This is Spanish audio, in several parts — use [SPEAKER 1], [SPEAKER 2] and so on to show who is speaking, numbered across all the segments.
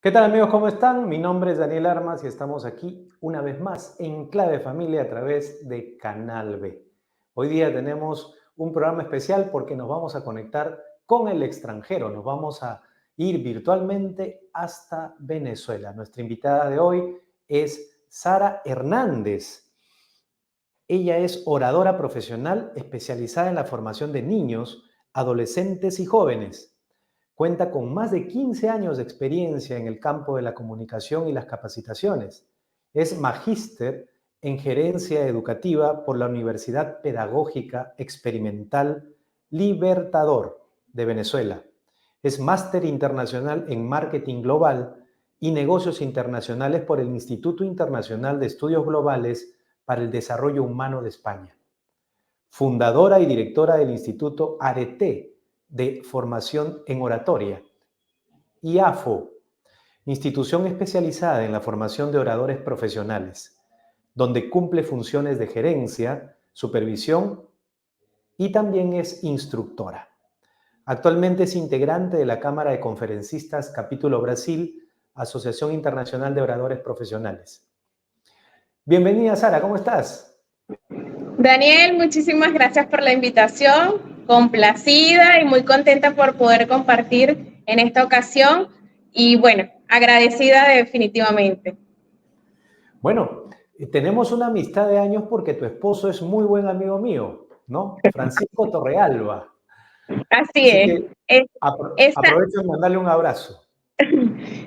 [SPEAKER 1] ¿Qué tal amigos? ¿Cómo están? Mi nombre es Daniel Armas y estamos aquí una vez más en Clave Familia a través de Canal B. Hoy día tenemos un programa especial porque nos vamos a conectar con el extranjero. Nos vamos a ir virtualmente hasta Venezuela. Nuestra invitada de hoy es Sara Hernández. Ella es oradora profesional especializada en la formación de niños, adolescentes y jóvenes. Cuenta con más de 15 años de experiencia en el campo de la comunicación y las capacitaciones. Es magíster en gerencia educativa por la Universidad Pedagógica Experimental Libertador de Venezuela. Es máster internacional en marketing global y negocios internacionales por el Instituto Internacional de Estudios Globales para el Desarrollo Humano de España. Fundadora y directora del Instituto Arete de Formación en Oratoria, IAFO, institución especializada en la formación de oradores profesionales, donde cumple funciones de gerencia, supervisión y también es instructora. Actualmente es integrante de la Cámara de Conferencistas Capítulo Brasil, Asociación Internacional de Oradores Profesionales. Bienvenida, Sara, ¿cómo estás?
[SPEAKER 2] Daniel, muchísimas gracias por la invitación, complacida y muy contenta por poder compartir en esta ocasión y bueno, agradecida definitivamente.
[SPEAKER 1] Bueno, tenemos una amistad de años porque tu esposo es muy buen amigo mío, ¿no? Francisco Torrealba.
[SPEAKER 2] Así
[SPEAKER 1] Así
[SPEAKER 2] es.
[SPEAKER 1] que
[SPEAKER 2] Esa,
[SPEAKER 1] aprovecho de mandarle un abrazo.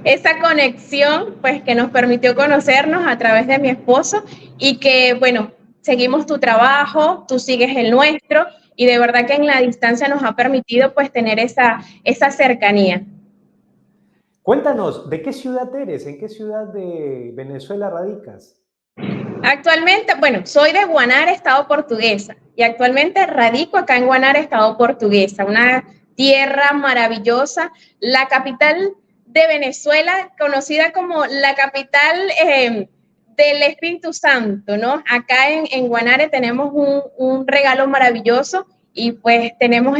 [SPEAKER 2] esa conexión pues que nos permitió conocernos a través de mi esposo y que bueno, seguimos tu trabajo, tú sigues el nuestro y de verdad que en la distancia nos ha permitido pues tener esa cercanía.
[SPEAKER 1] Cuéntanos, ¿de qué ciudad eres? ¿En qué ciudad de Venezuela radicas?
[SPEAKER 2] Actualmente, bueno, soy de Guanare, Estado Portuguesa, y actualmente radico acá en Guanare, Estado Portuguesa, una tierra maravillosa, la capital de Venezuela, conocida como la capital del Espíritu Santo, ¿no? Acá en Guanare tenemos un regalo maravilloso y pues tenemos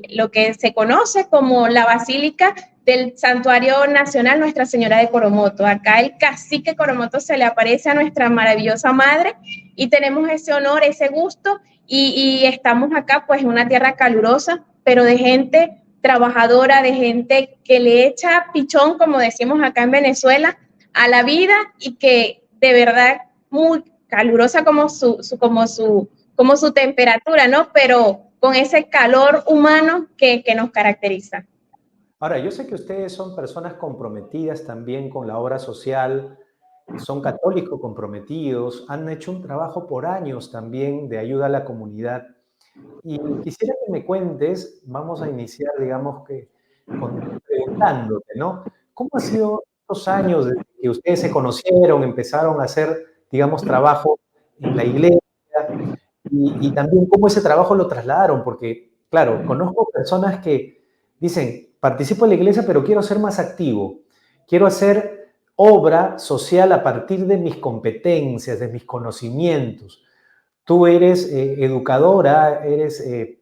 [SPEAKER 2] lo que se conoce como la Basílica del Santuario Nacional Nuestra Señora de Coromoto. Acá el cacique Coromoto se le aparece a nuestra maravillosa madre y tenemos ese honor, ese gusto y estamos acá pues en una tierra calurosa, pero de gente trabajadora, de gente que le echa pichón, como decimos acá en Venezuela, a la vida y que de verdad muy calurosa como su temperatura, ¿no? Pero con ese calor humano que nos caracteriza.
[SPEAKER 1] Ahora, yo sé que ustedes son personas comprometidas también con la obra social, son católicos comprometidos, han hecho un trabajo por años también de ayuda a la comunidad. Y quisiera que me cuentes, vamos a iniciar, digamos que, preguntándote, ¿no? ¿Cómo han sido estos años desde que ustedes se conocieron, empezaron a hacer, digamos, trabajo en la iglesia? Y también cómo ese trabajo lo trasladaron, porque, claro, conozco personas que dicen, participo en la iglesia, pero quiero ser más activo, quiero hacer obra social a partir de mis competencias, de mis conocimientos. Tú eres educadora,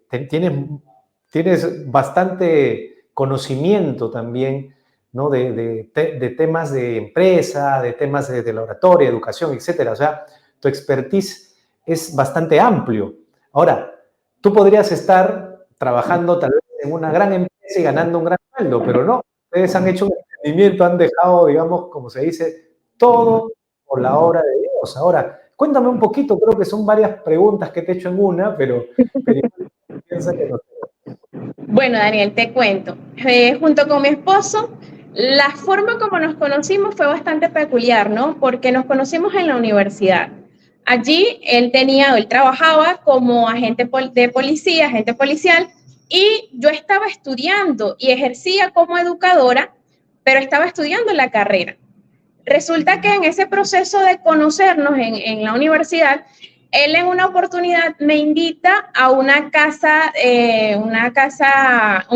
[SPEAKER 1] tienes bastante conocimiento también, ¿no? de temas de empresa, de temas de la oratoria, educación, etcétera. O sea, tu expertise es bastante amplio. Ahora, tú podrías estar trabajando tal vez en una gran empresa y ganando un gran sueldo, pero no. Ustedes han hecho un emprendimiento, han dejado, digamos, como se dice, todo por la obra de Dios. Ahora, cuéntame un poquito, creo que son varias preguntas que te he hecho en una, pero piensa que no.
[SPEAKER 2] Bueno, Daniel, te cuento. Junto con mi esposo, la forma como nos conocimos fue bastante peculiar, ¿no? Porque nos conocimos en la universidad. Allí él trabajaba como agente de policía, agente policial, y yo estaba estudiando y ejercía como educadora, pero estaba estudiando la carrera. Resulta que en ese proceso de conocernos en la universidad, él en una oportunidad me invita a un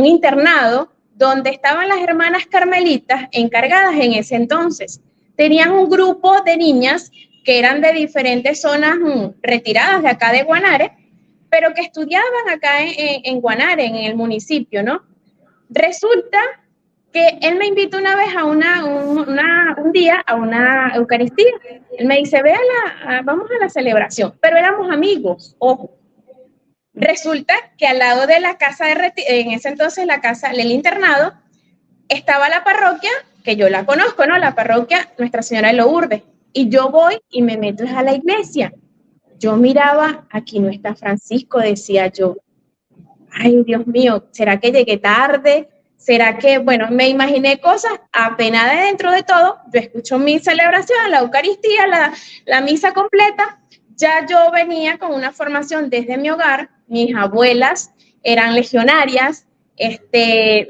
[SPEAKER 2] internado donde estaban las hermanas carmelitas encargadas en ese entonces. Tenían un grupo de niñas que eran de diferentes zonas retiradas de acá de Guanare, pero que estudiaban acá en Guanare, en el municipio, ¿no? Resulta que él me invitó una vez a un día a una Eucaristía. Él me dice, vamos a la celebración, pero éramos amigos, ojo. Resulta que al lado de la casa en ese entonces la casa del internado, estaba la parroquia, que yo la conozco, ¿no? La parroquia Nuestra Señora de Lourdes. Y yo voy y me meto a la iglesia. Yo miraba, aquí no está Francisco, decía yo. Ay, Dios mío, ¿será que llegué tarde? ¿Será que, bueno, me imaginé cosas apenas dentro de todo? Yo escucho mi celebración, la Eucaristía, la misa completa. Ya yo venía con una formación desde mi hogar. Mis abuelas eran legionarias.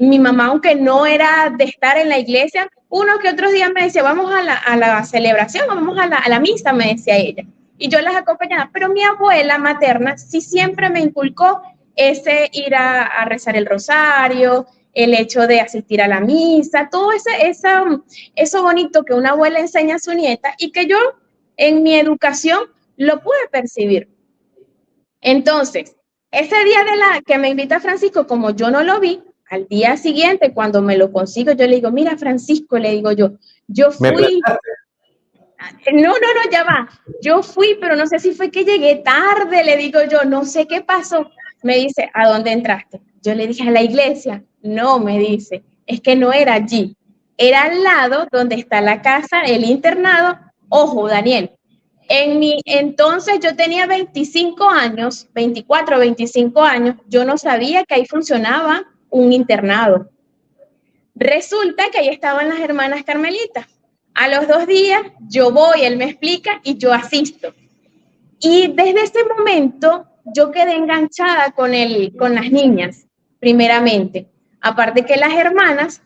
[SPEAKER 2] Mi mamá, aunque no era de estar en la iglesia, uno que otros días me decía, vamos a la celebración, vamos a la misa, me decía ella. Y yo las acompañaba. Pero mi abuela materna sí siempre me inculcó ese ir a rezar el rosario, el hecho de asistir a la misa, todo eso bonito que una abuela enseña a su nieta y que yo en mi educación lo pude percibir. Entonces, ese día que me invita Francisco, como yo no lo vi, al día siguiente, cuando me lo consigo, yo le digo, mira, Francisco, le digo yo fui. No, ya va. Yo fui, pero no sé si fue que llegué tarde, le digo yo, no sé qué pasó. Me dice, ¿a dónde entraste? Yo le dije, a la iglesia. No, me dice, es que no era allí. Era al lado donde está la casa, el internado. Ojo, Daniel, entonces yo tenía 25 años, 24, 25 años, yo no sabía que ahí funcionaba un internado. Resulta que ahí estaban las hermanas carmelitas. A los 2 días yo voy, él me explica y yo asisto. Y desde ese momento yo quedé enganchada con las niñas, primeramente. Aparte que las hermanas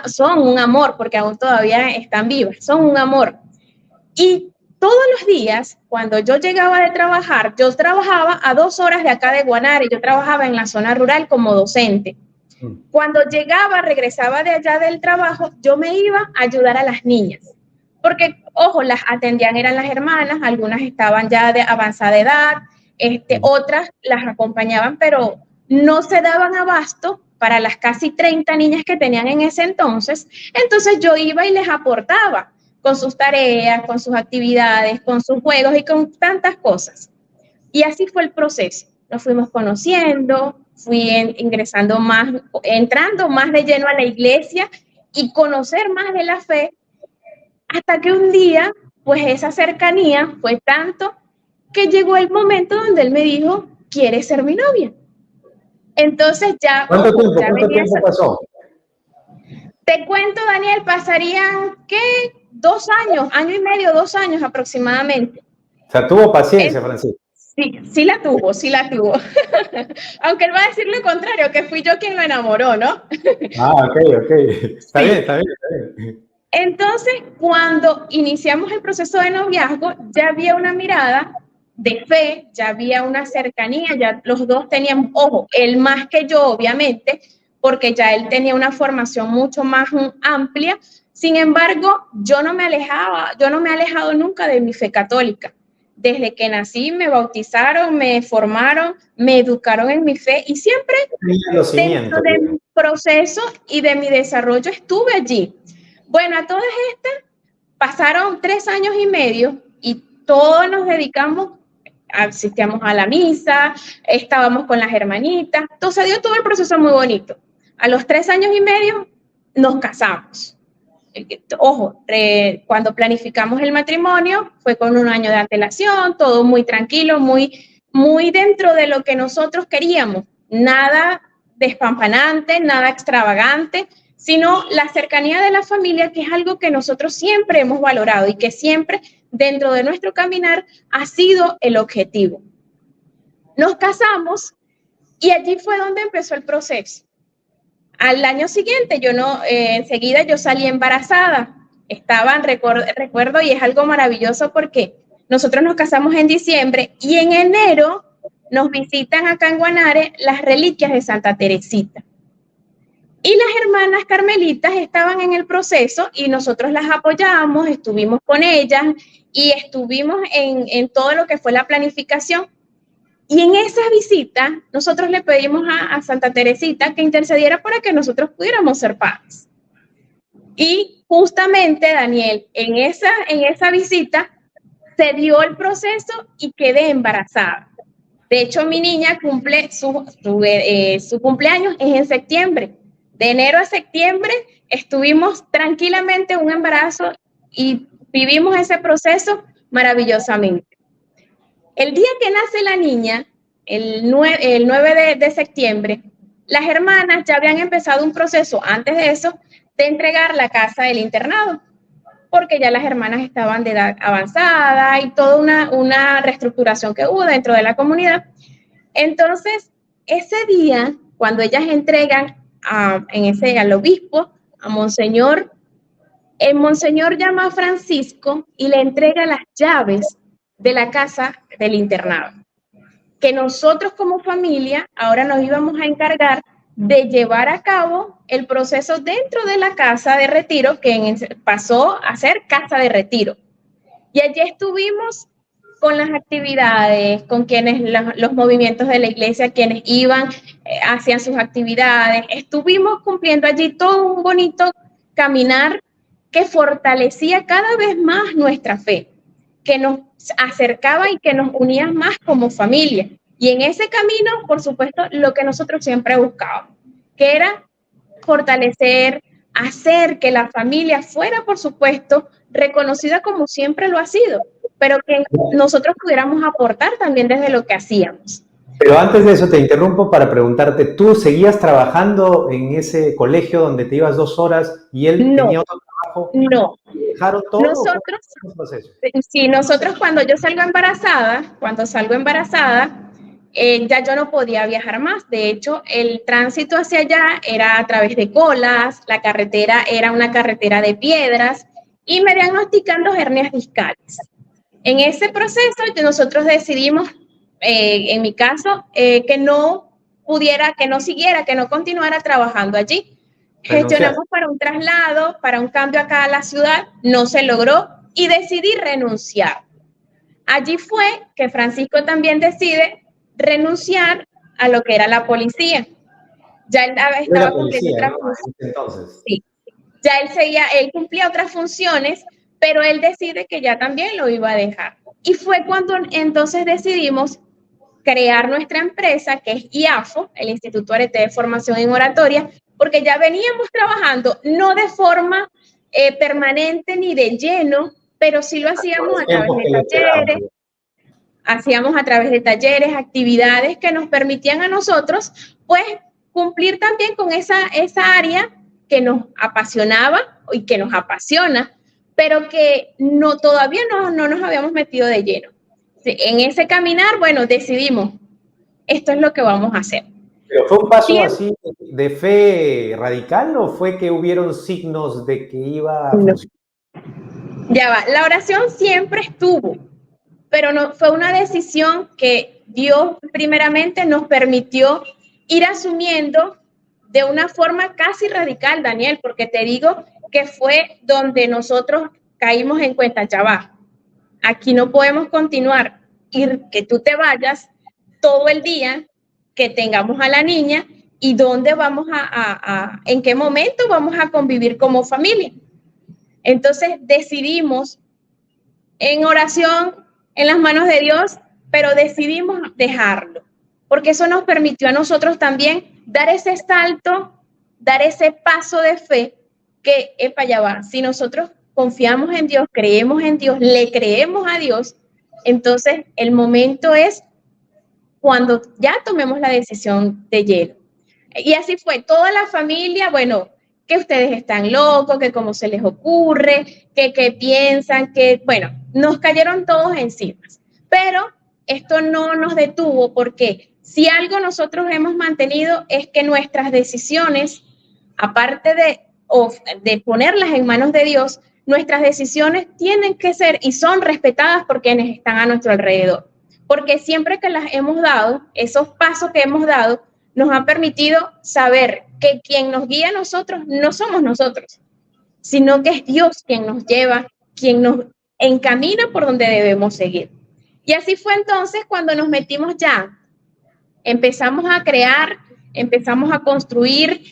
[SPEAKER 2] son un amor, porque aún todavía están vivas, son un amor. Y todos los días, cuando yo llegaba de trabajar, yo trabajaba a 2 horas de acá de Guanare, yo trabajaba en la zona rural como docente. Cuando llegaba, regresaba de allá del trabajo, yo me iba a ayudar a las niñas. Porque, ojo, las atendían eran las hermanas, algunas estaban ya de avanzada edad, otras las acompañaban, pero no se daban abasto para las casi 30 niñas que tenían en ese entonces. Entonces yo iba y les aportaba con sus tareas, con sus actividades, con sus juegos y con tantas cosas. Y así fue el proceso. Nos fuimos conociendo, fui entrando más de lleno a la iglesia y conocer más de la fe, hasta que un día, pues esa cercanía fue tanto que llegó el momento donde él me dijo, ¿quieres ser mi novia? Entonces ya...
[SPEAKER 1] ¿Cuánto tiempo pasó?
[SPEAKER 2] Te cuento, Daniel, pasarían, ¿qué? 2 años, año y medio, 2 años aproximadamente.
[SPEAKER 1] O sea, tuvo paciencia, Francisco.
[SPEAKER 2] Sí la tuvo. Aunque él va a decir lo contrario, que fui yo quien lo enamoró, ¿no?
[SPEAKER 1] Ok. Está bien.
[SPEAKER 2] Entonces, cuando iniciamos el proceso de noviazgo, ya había una mirada de fe, ya había una cercanía, ya los dos tenían, ojo, él más que yo, obviamente, porque ya él tenía una formación mucho más amplia. Sin embargo, yo no me he alejado nunca de mi fe católica. Desde que nací me bautizaron, me formaron, me educaron en mi fe y siempre dentro de mi proceso y de mi desarrollo estuve allí. Bueno, a todas estas pasaron 3 años y medio y todos nos dedicamos, asistíamos a la misa, estábamos con las hermanitas, entonces dio todo el proceso muy bonito. A los 3 años y medio nos casamos. Ojo, cuando planificamos el matrimonio fue con 1 año de antelación, todo muy tranquilo, muy dentro de lo que nosotros queríamos, nada despampanante, nada extravagante, sino la cercanía de la familia, que es algo que nosotros siempre hemos valorado y que siempre dentro de nuestro caminar ha sido el objetivo. Nos casamos y allí fue donde empezó el proceso. Al año siguiente, enseguida yo salí embarazada. Recuerdo, y es algo maravilloso porque nosotros nos casamos en diciembre y en enero nos visitan acá en Guanare las reliquias de Santa Teresita. Y las hermanas carmelitas estaban en el proceso y nosotros las apoyamos, estuvimos con ellas y estuvimos en todo lo que fue la planificación. Y en esa visita, nosotros le pedimos a Santa Teresita que intercediera para que nosotros pudiéramos ser padres. Y justamente, Daniel, en esa visita se dio el proceso y quedé embarazada. De hecho, mi niña cumple su cumpleaños es en septiembre. De enero a septiembre estuvimos tranquilamente un embarazo y vivimos ese proceso maravillosamente. El día que nace la niña, el 9 de septiembre, las hermanas ya habían empezado un proceso antes de eso de entregar la casa del internado, porque ya las hermanas estaban de edad avanzada y toda una reestructuración que hubo dentro de la comunidad. Entonces, ese día, cuando ellas entregan al obispo, a Monseñor, el Monseñor llama a Francisco y le entrega las llaves de la casa del internado, que nosotros como familia ahora nos íbamos a encargar de llevar a cabo el proceso dentro de la casa de retiro, que pasó a ser casa de retiro. Y allí estuvimos con las actividades, con quienes los movimientos de la iglesia, quienes iban, hacían sus actividades. Estuvimos cumpliendo allí todo un bonito caminar que fortalecía cada vez más nuestra fe, que nos acercaba y que nos unía más como familia. Y en ese camino, por supuesto, lo que nosotros siempre buscábamos, que era fortalecer, hacer que la familia fuera, por supuesto, reconocida como siempre lo ha sido, pero que nosotros pudiéramos aportar también desde lo que hacíamos.
[SPEAKER 1] Pero antes de eso te interrumpo para preguntarte, ¿tú seguías trabajando en ese colegio donde te ibas 2 horas y él tenía otro trabajo?
[SPEAKER 2] No.
[SPEAKER 1] ¿Dejaron todo?
[SPEAKER 2] Nosotros cuando yo salgo embarazada, ya yo no podía viajar más. De hecho, el tránsito hacia allá era a través de colas, la carretera era una carretera de piedras y me diagnostican 2 hernias discales. En ese proceso nosotros decidimos, en mi caso, que no continuara trabajando allí. Gestionamos para un traslado, para un cambio acá a la ciudad, no se logró y decidí renunciar. Allí fue que Francisco también decide renunciar a lo que era la policía. Ya él estaba cumpliendo otras funciones. Sí. Ya él cumplía otras funciones, pero él decide que ya también lo iba a dejar. Y fue cuando entonces decidimos crear nuestra empresa, que es IAFO, el Instituto Arete de Formación en Oratoria, porque ya veníamos trabajando, no de forma permanente ni de lleno, pero sí lo hacíamos a través de talleres, actividades que nos permitían a nosotros, pues, cumplir también con esa área que nos apasionaba y que nos apasiona, pero que todavía no nos habíamos metido de lleno. En ese caminar, bueno, decidimos, esto es lo que vamos a hacer.
[SPEAKER 1] ¿Pero fue un paso así de fe radical o fue que hubieron signos de que iba a funcionar?
[SPEAKER 2] Ya va, la oración siempre estuvo, pero no fue una decisión que Dios primeramente nos permitió ir asumiendo de una forma casi radical, Daniel, porque te digo que fue donde nosotros caímos en cuenta, ya va, aquí no podemos continuar, que tú te vayas todo el día, que tengamos a la niña y dónde vamos en qué momento vamos a convivir como familia. Entonces decidimos en oración, en las manos de Dios, pero decidimos dejarlo, porque eso nos permitió a nosotros también dar ese salto, dar ese paso de fe que, ya va, si nosotros confiamos en Dios, creemos en Dios, le creemos a Dios, entonces el momento es cuando ya tomemos la decisión de lleno. Y así fue, toda la familia, bueno, que ustedes están locos, que cómo se les ocurre, que piensan, que, bueno, nos cayeron todos encima. Pero esto no nos detuvo porque si algo nosotros hemos mantenido es que nuestras decisiones, aparte de ponerlas en manos de Dios, nuestras decisiones tienen que ser y son respetadas por quienes están a nuestro alrededor. Porque siempre que las hemos dado, esos pasos que hemos dado, nos han permitido saber que quien nos guía a nosotros no somos nosotros, sino que es Dios quien nos lleva, quien nos encamina por donde debemos seguir. Y así fue entonces cuando nos metimos ya, empezamos a crear, empezamos a construir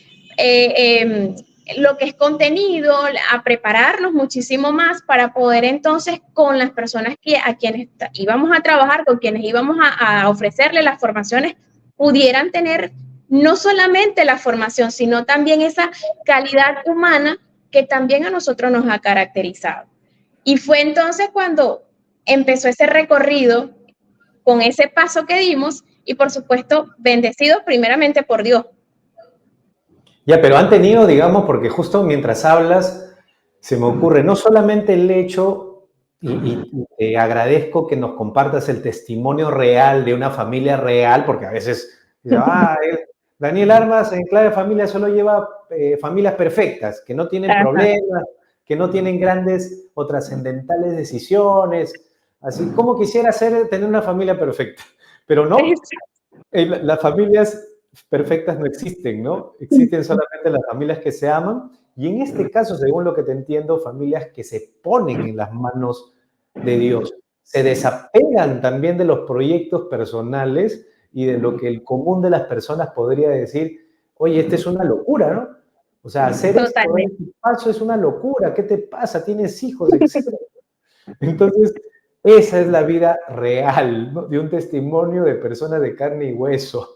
[SPEAKER 2] lo que es contenido, a prepararnos muchísimo más para poder entonces con las personas a quienes íbamos a trabajar, con quienes íbamos a ofrecerle las formaciones, pudieran tener no solamente la formación, sino también esa calidad humana que también a nosotros nos ha caracterizado. Y fue entonces cuando empezó ese recorrido con ese paso que dimos y por supuesto bendecidos primeramente por Dios.
[SPEAKER 1] Ya, pero han tenido, digamos, porque justo mientras hablas, se me ocurre no solamente el hecho, y te agradezco que nos compartas el testimonio real de una familia real, porque a veces, Daniel Armas en Clave Familia solo lleva familias perfectas, que no tienen problemas, que no tienen grandes o trascendentales decisiones, así como quisiera tener una familia perfecta, pero no, las familias perfectas no existen, ¿no? Existen solamente las familias que se aman y en este caso, según lo que te entiendo, familias que se ponen en las manos de Dios, se desapegan también de los proyectos personales y de lo que el común de las personas podría decir, oye, esta es una locura, ¿no? O sea, hacer esto, este paso es una locura, ¿qué te pasa? ¿Tienes hijos? Etc. Entonces, esa es la vida real, ¿no? De un testimonio de personas de carne y hueso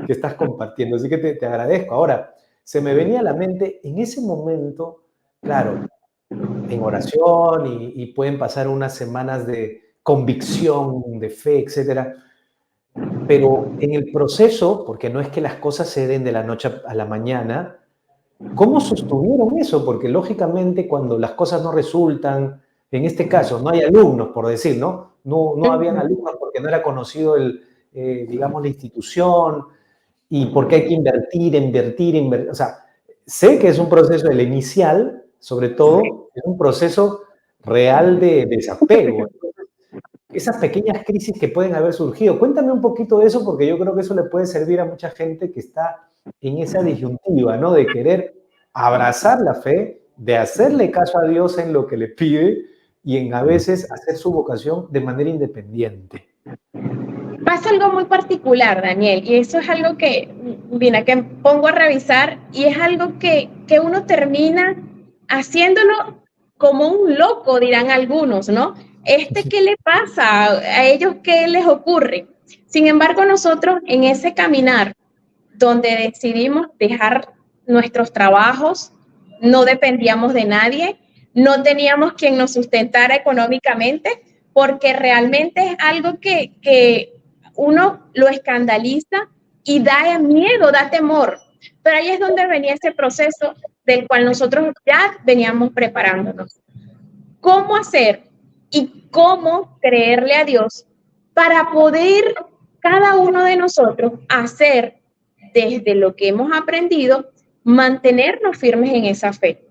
[SPEAKER 1] que estás compartiendo. Así que te agradezco. Ahora, se me venía a la mente en ese momento, claro, en oración y pueden pasar unas semanas de convicción, de fe, etcétera. Pero en el proceso, porque no es que las cosas se den de la noche a la mañana, ¿cómo sostuvieron eso? Porque lógicamente cuando las cosas no resultan, en este caso no hay alumnos, por decir, ¿no? No habían alumnos porque no era conocido digamos, la institución y porque hay que invertir. O sea, sé que es un proceso, el inicial, sobre todo, es un proceso real de desapego. Esas pequeñas crisis que pueden haber surgido. Cuéntame un poquito de eso porque yo creo que eso le puede servir a mucha gente que está en esa disyuntiva, ¿no? De querer abrazar la fe, de hacerle caso a Dios en lo que le pide y en a veces hacer su vocación de manera independiente.
[SPEAKER 2] Pasa algo muy particular, Daniel, y eso es algo que, mira, que pongo a revisar y es algo que uno termina haciéndolo como un loco, dirán algunos, ¿no? ¿Qué le pasa? ¿A ellos qué les ocurre? Sin embargo, nosotros en ese caminar donde decidimos dejar nuestros trabajos, no dependíamos de nadie, no teníamos quien nos sustentara económicamente, porque realmente es algo que uno lo escandaliza y da miedo, da temor. Pero ahí es donde venía ese proceso del cual nosotros ya veníamos preparándonos. ¿Cómo hacer y cómo creerle a Dios para poder cada uno de nosotros hacer desde lo que hemos aprendido, mantenernos firmes en esa fe?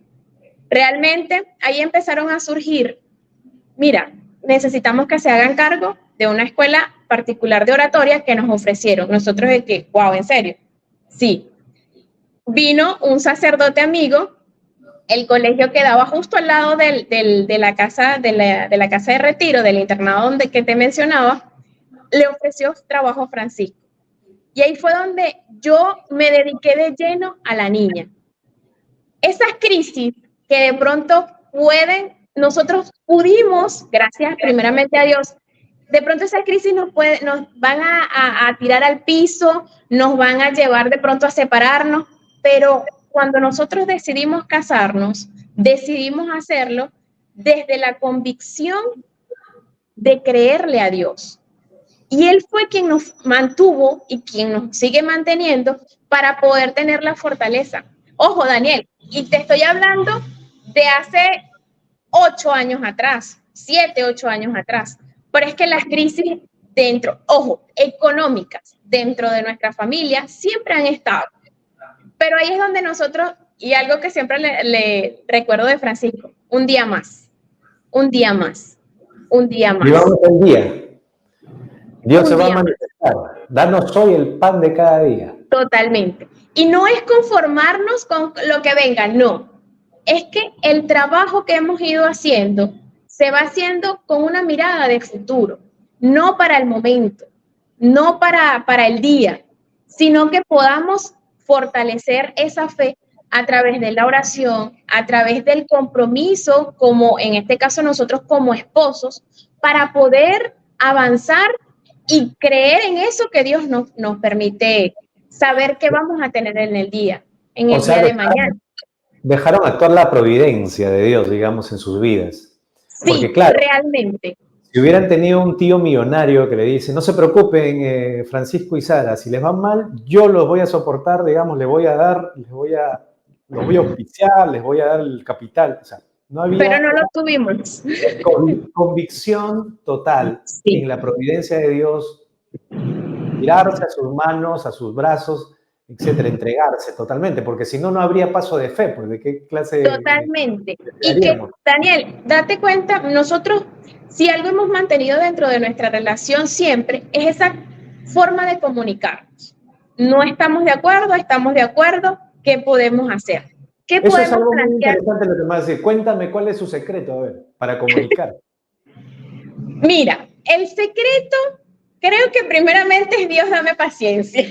[SPEAKER 2] Realmente ahí empezaron a surgir, mira, necesitamos que se hagan cargo de una escuela particular de oratoria que nos ofrecieron. Nosotros de que, wow, ¿en serio? Sí. Vino un sacerdote amigo, el colegio quedaba justo al lado de la casa de retiro, del internado que te mencionaba, le ofreció trabajo a Francisco. Y ahí fue donde yo me dediqué de lleno a la niña. Esas crisis que de pronto nosotros pudimos, gracias primeramente a Dios, de pronto esas crisis nos van a tirar al piso, nos van a llevar de pronto a separarnos, pero cuando nosotros decidimos casarnos, decidimos hacerlo desde la convicción de creerle a Dios. Y Él fue quien nos mantuvo y quien nos sigue manteniendo para poder tener la fortaleza. Ojo, Daniel, y te estoy hablando de hace 8 años atrás, 7, 8 años atrás. Pero es que las crisis económicas dentro de nuestra familia siempre han estado. Pero ahí es donde nosotros, y algo que siempre le recuerdo de Francisco, un día más, un día más, un día más.
[SPEAKER 1] Vivamos el día. Dios se va a manifestar. Danos hoy el pan de cada día.
[SPEAKER 2] Totalmente. Y no es conformarnos con lo que venga, no. Es que el trabajo que hemos ido haciendo se va haciendo con una mirada de futuro, no para el momento, no para el día, sino que podamos fortalecer esa fe a través de la oración, a través del compromiso, como en este caso nosotros como esposos, para poder avanzar y creer en eso que Dios nos permite saber que vamos a tener en
[SPEAKER 1] O
[SPEAKER 2] el
[SPEAKER 1] sea,
[SPEAKER 2] día de mañana.
[SPEAKER 1] dejaron actuar la providencia de Dios, digamos, en sus vidas. Porque
[SPEAKER 2] Sí,
[SPEAKER 1] claro,
[SPEAKER 2] realmente.
[SPEAKER 1] si hubieran tenido un tío millonario que le dice, no se preocupen, Francisco y Sara, si les va mal, yo los voy a soportar, digamos, les voy a dar, los voy a auspiciar, les voy a dar el capital. O sea, no
[SPEAKER 2] Pero
[SPEAKER 1] había
[SPEAKER 2] no lo tuvimos.
[SPEAKER 1] convicción total en
[SPEAKER 2] Sí,
[SPEAKER 1] la providencia de Dios, tirarse a sus manos, a sus brazos, etcétera, entregarse totalmente, porque si no, no habría paso de fe, pues de qué clase
[SPEAKER 2] totalmente.
[SPEAKER 1] de
[SPEAKER 2] Y que,
[SPEAKER 1] haríamos.
[SPEAKER 2] Daniel, date cuenta, nosotros, si algo hemos mantenido dentro de nuestra relación siempre, es esa forma de comunicarnos. No estamos de acuerdo, ¿qué podemos hacer? ¿Qué
[SPEAKER 1] Eso es
[SPEAKER 2] podemos
[SPEAKER 1] algo muy
[SPEAKER 2] plantear?
[SPEAKER 1] interesante lo que me vas a decir. Cuéntame cuál es su secreto, a ver, para comunicar.
[SPEAKER 2] Mira, el secreto, creo que primeramente es Dios, dame paciencia.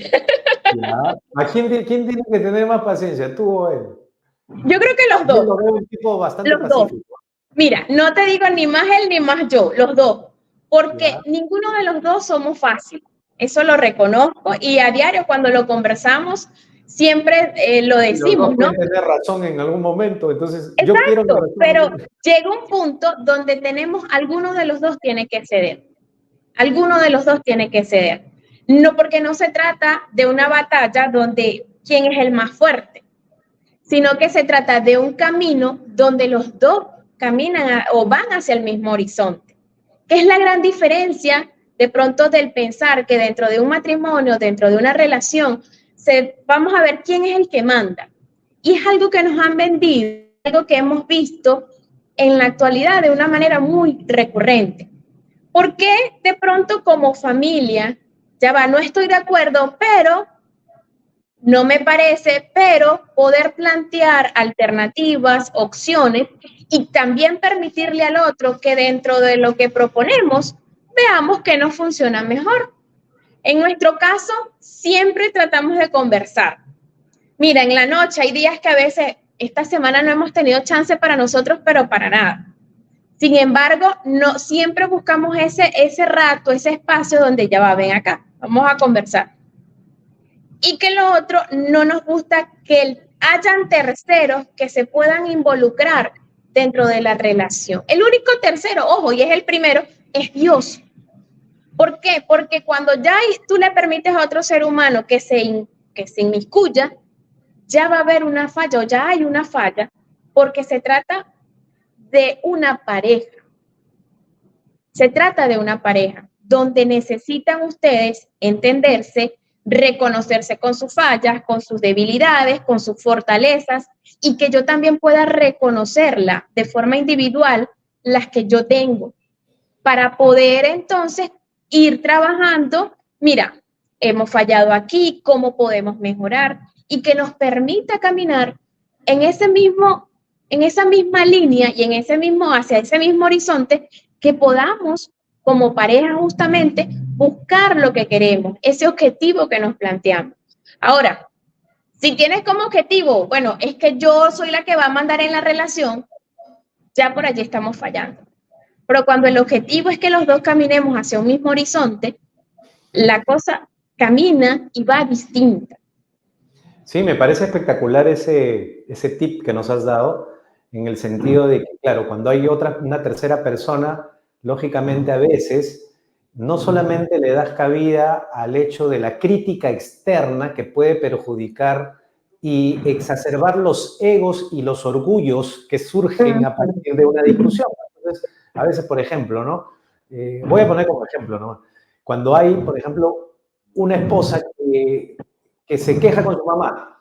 [SPEAKER 1] Ya. ¿A quién tiene que tener más paciencia, tú o él?
[SPEAKER 2] Yo creo que los
[SPEAKER 1] Yo
[SPEAKER 2] dos,
[SPEAKER 1] lo veo un tipo bastante
[SPEAKER 2] los dos.
[SPEAKER 1] pacífico.
[SPEAKER 2] Mira, no te digo ni más él ni más yo, los dos, porque
[SPEAKER 1] Ya.
[SPEAKER 2] ninguno de los dos somos fáciles. Eso lo reconozco y a diario cuando lo conversamos siempre lo
[SPEAKER 1] Y los dos
[SPEAKER 2] decimos, ¿no?
[SPEAKER 1] pueden tener razón en algún momento, entonces yo quiero la
[SPEAKER 2] Exacto, pero
[SPEAKER 1] razón.
[SPEAKER 2] llega un punto donde alguno de los dos tiene que ceder. Alguno de los dos tiene que ceder. No, porque no se trata de una batalla donde quién es el más fuerte, sino que se trata de un camino donde los dos caminan o van hacia el mismo horizonte. ¿Qué es la gran diferencia de pronto del pensar que dentro de un matrimonio, dentro de una relación, vamos a ver quién es el que manda? Y es algo que nos han vendido, algo que hemos visto en la actualidad de una manera muy recurrente. ¿Por qué de pronto como familia, ya va, no estoy de acuerdo, pero no me parece, pero poder plantear alternativas, opciones y también permitirle al otro que dentro de lo que proponemos veamos que nos funciona mejor? En nuestro caso, siempre tratamos de conversar. Mira, en la noche hay días que a veces esta semana no hemos tenido chance para nosotros, pero para nada. Sin embargo, no siempre buscamos ese rato, ese espacio donde ya va, ven acá, vamos a conversar. Y que lo otro, no nos gusta que hayan terceros que se puedan involucrar dentro de la relación. El único tercero, ojo, y es el primero, es Dios. ¿Por qué? Porque cuando tú le permites a otro ser humano que se inmiscuya, ya va a haber una falla o ya hay una falla, porque se trata de una pareja. Se trata de una pareja donde necesitan ustedes entenderse, reconocerse con sus fallas, con sus debilidades, con sus fortalezas y que yo también pueda reconocerla de forma individual, las que yo tengo, para poder entonces ir trabajando. Mira, hemos fallado aquí, ¿cómo podemos mejorar? Y que nos permita caminar en en esa misma línea y hacia ese mismo horizonte, que podamos como pareja justamente buscar lo que queremos, ese objetivo que nos planteamos. Ahora, si tienes como objetivo, bueno, es que yo soy la que va a mandar en la relación, ya por allí estamos fallando. Pero cuando el objetivo es que los dos caminemos hacia un mismo horizonte, la cosa camina y va distinta.
[SPEAKER 1] Sí, me parece espectacular ese tip que nos has dado, en el sentido de que, claro, cuando hay una tercera persona, lógicamente a veces no solamente le das cabida al hecho de la crítica externa que puede perjudicar y exacerbar los egos y los orgullos que surgen a partir de una discusión. Entonces, a veces, por ejemplo, ¿no? Voy a poner como ejemplo, ¿no? Cuando hay, por ejemplo, una esposa que se queja con su mamá,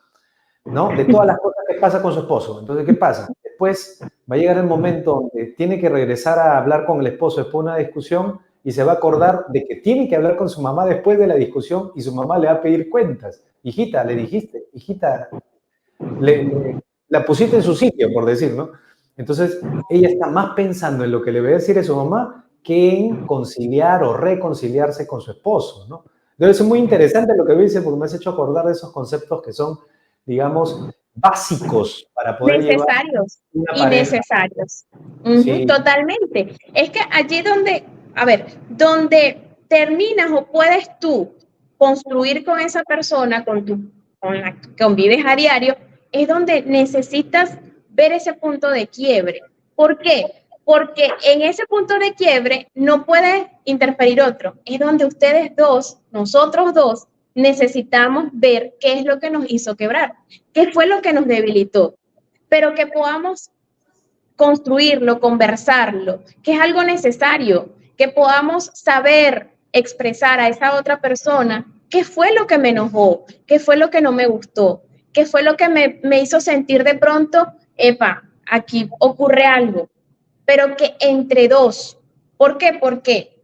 [SPEAKER 1] ¿no? De todas las cosas que pasa con su esposo. Entonces, ¿qué pasa? Después va a llegar el momento donde tiene que regresar a hablar con el esposo después de una discusión y se va a acordar de que tiene que hablar con su mamá después de la discusión y su mamá le va a pedir cuentas. Hijita, le dijiste, hijita, la pusiste en su sitio, por decir, ¿no? Entonces, ella está más pensando en lo que le va a decir a su mamá que en conciliar o reconciliarse con su esposo, ¿no? Entonces, es muy interesante lo que dice porque me has hecho acordar de esos conceptos que son, digamos, básicos para poder llevar
[SPEAKER 2] necesarios
[SPEAKER 1] una
[SPEAKER 2] y
[SPEAKER 1] pareja.
[SPEAKER 2] necesarios.
[SPEAKER 1] Sí,
[SPEAKER 2] Totalmente. Es que allí donde, a ver, donde terminas o puedes tú construir con esa persona, con la que convives a diario, es donde necesitas ver ese punto de quiebre. ¿Por qué? Porque en ese punto de quiebre no puede interferir otro. Es donde ustedes dos, nosotros dos, necesitamos ver qué es lo que nos hizo quebrar, qué fue lo que nos debilitó, pero que podamos construirlo, conversarlo, que es algo necesario, que podamos saber expresar a esa otra persona qué fue lo que me enojó, qué fue lo que no me gustó, qué fue lo que me hizo sentir de pronto, epa, aquí ocurre algo, pero que entre dos. ¿Por qué? Porque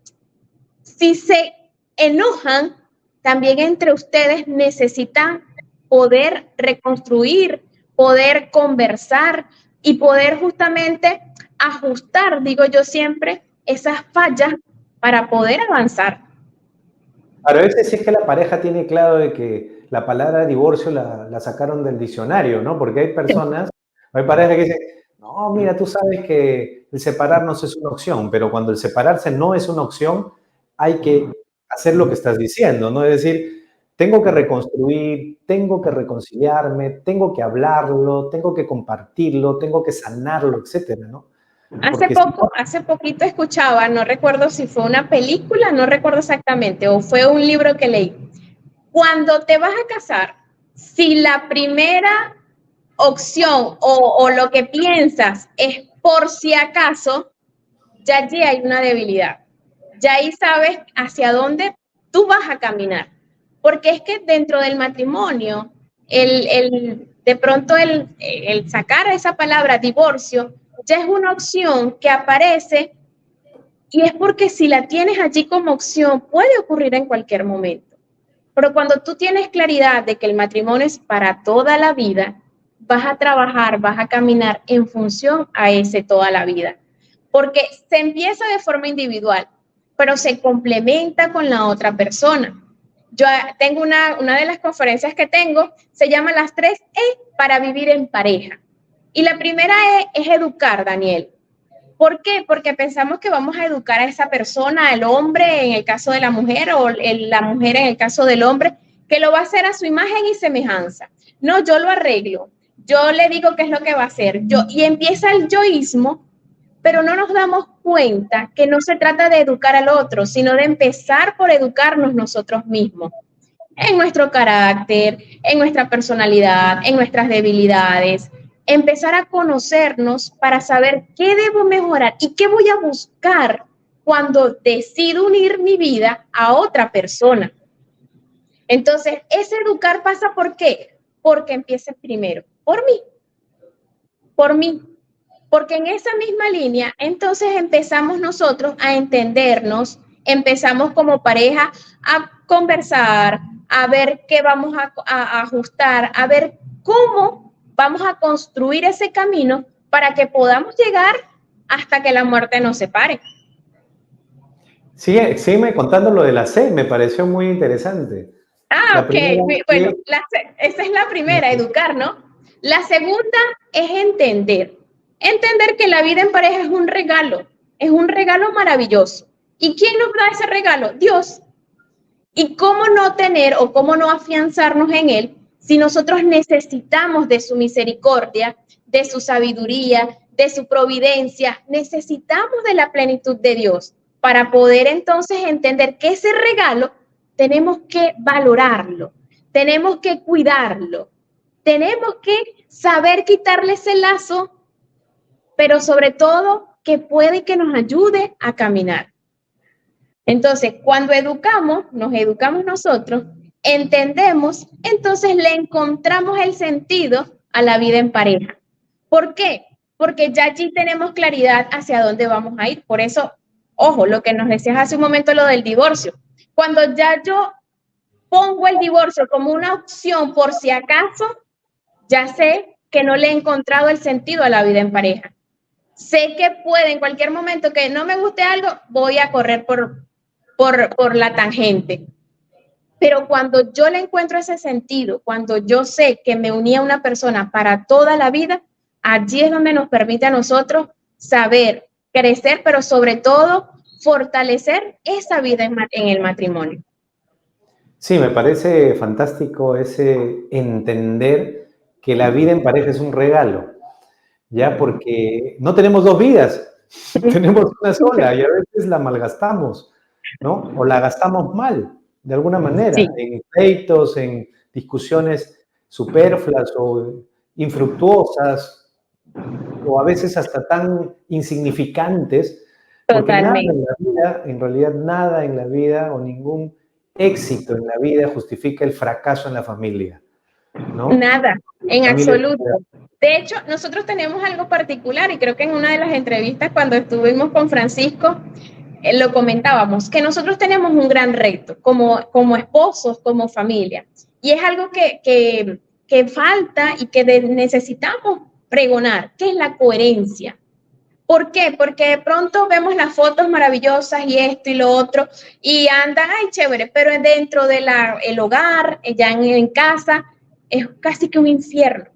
[SPEAKER 2] si se enojan, también entre ustedes necesitan poder reconstruir, poder conversar y poder justamente ajustar, digo yo siempre, esas fallas para poder avanzar.
[SPEAKER 1] pero a veces sí es que la pareja tiene claro de que la palabra divorcio la sacaron del diccionario, ¿no? Porque hay parejas que dicen, no, mira, tú sabes que el separarnos es una opción, pero cuando el separarse no es una opción, hay que hacer lo que estás diciendo, ¿no? Es decir, tengo que reconstruir, tengo que reconciliarme, tengo que hablarlo, tengo que compartirlo, tengo que sanarlo, etcétera, ¿no? Porque si no,
[SPEAKER 2] Hace poquito escuchaba, no recuerdo si fue una película, no recuerdo exactamente, o fue un libro que leí. Cuando te vas a casar, si la primera opción o lo que piensas es por si acaso, ya allí hay una debilidad. Ya ahí sabes hacia dónde tú vas a caminar. Porque es que dentro del matrimonio, de pronto el sacar esa palabra divorcio ya es una opción que aparece y es porque si la tienes allí como opción puede ocurrir en cualquier momento. Pero cuando tú tienes claridad de que el matrimonio es para toda la vida, vas a trabajar, vas a caminar en función a ese toda la vida. Porque se empieza de forma individual, pero se complementa con la otra persona. Yo tengo una de las conferencias que tengo, se llama las 3 E para vivir en pareja. Y la primera E es educar, Daniel. ¿Por qué? Porque pensamos que vamos a educar a esa persona, al hombre en el caso de la mujer o la mujer en el caso del hombre, que lo va a hacer a su imagen y semejanza. No, yo lo arreglo, yo le digo qué es lo que va a hacer, y empieza el yoísmo, pero no nos damos cuenta que no se trata de educar al otro, sino de empezar por educarnos nosotros mismos en nuestro carácter, en nuestra personalidad, en nuestras debilidades, empezar a conocernos para saber qué debo mejorar y qué voy a buscar cuando decido unir mi vida a otra persona. Entonces, ese educar pasa ¿por qué? Porque empieces primero por mí, porque en esa misma línea, entonces empezamos nosotros a entendernos, empezamos como pareja a conversar, a ver qué vamos a ajustar, a ver cómo vamos a construir ese camino para que podamos llegar hasta que la muerte nos separe.
[SPEAKER 1] sígueme contando lo de la C, me pareció muy interesante.
[SPEAKER 2] Ah,
[SPEAKER 1] La
[SPEAKER 2] ok.
[SPEAKER 1] primera
[SPEAKER 2] Bueno,
[SPEAKER 1] C,
[SPEAKER 2] esa es la primera, educar, ¿no? La segunda es entender. Entender que la vida en pareja es un regalo maravilloso. ¿Y quién nos da ese regalo? Dios. ¿Y cómo no tener o cómo no afianzarnos en él si nosotros necesitamos de su misericordia, de su sabiduría, de su providencia? Necesitamos de la plenitud de Dios para poder entonces entender que ese regalo tenemos que valorarlo, tenemos que cuidarlo, tenemos que saber quitarle ese lazo, pero sobre todo que puede que nos ayude a caminar. Entonces, cuando nos educamos nosotros, entendemos, entonces le encontramos el sentido a la vida en pareja. ¿Por qué? Porque ya allí tenemos claridad hacia dónde vamos a ir. Por eso, ojo, lo que nos decías hace un momento, lo del divorcio. Cuando ya yo pongo el divorcio como una opción por si acaso, ya sé que no le he encontrado el sentido a la vida en pareja. Sé que puede en cualquier momento que no me guste algo, voy a correr por la tangente. Pero cuando yo le encuentro ese sentido, cuando yo sé que me unía a una persona para toda la vida, allí es donde nos permite a nosotros saber, crecer, pero sobre todo fortalecer esa vida en el matrimonio.
[SPEAKER 1] Sí, me parece fantástico ese entender que la vida en pareja es un regalo, ya porque no tenemos dos vidas, tenemos una sola y a veces la malgastamos, ¿no? O la gastamos mal, de alguna manera,
[SPEAKER 2] Sí,
[SPEAKER 1] en pleitos, en discusiones superfluas o infructuosas, o a veces hasta tan insignificantes, porque nada en
[SPEAKER 2] totalmente.
[SPEAKER 1] la vida, en realidad nada en la vida o ningún éxito en la vida justifica el fracaso en la familia, ¿no?
[SPEAKER 2] Nada,
[SPEAKER 1] La
[SPEAKER 2] en
[SPEAKER 1] familia,
[SPEAKER 2] absoluto. De hecho, nosotros tenemos algo particular y creo que en una de las entrevistas cuando estuvimos con Francisco, lo comentábamos, que nosotros tenemos un gran reto como esposos, como familia. Y es algo que falta y que necesitamos pregonar, que es la coherencia. ¿Por qué? Porque de pronto vemos las fotos maravillosas y esto y lo otro y andan, ay, chévere, pero dentro del hogar, ya en casa, es casi que un infierno.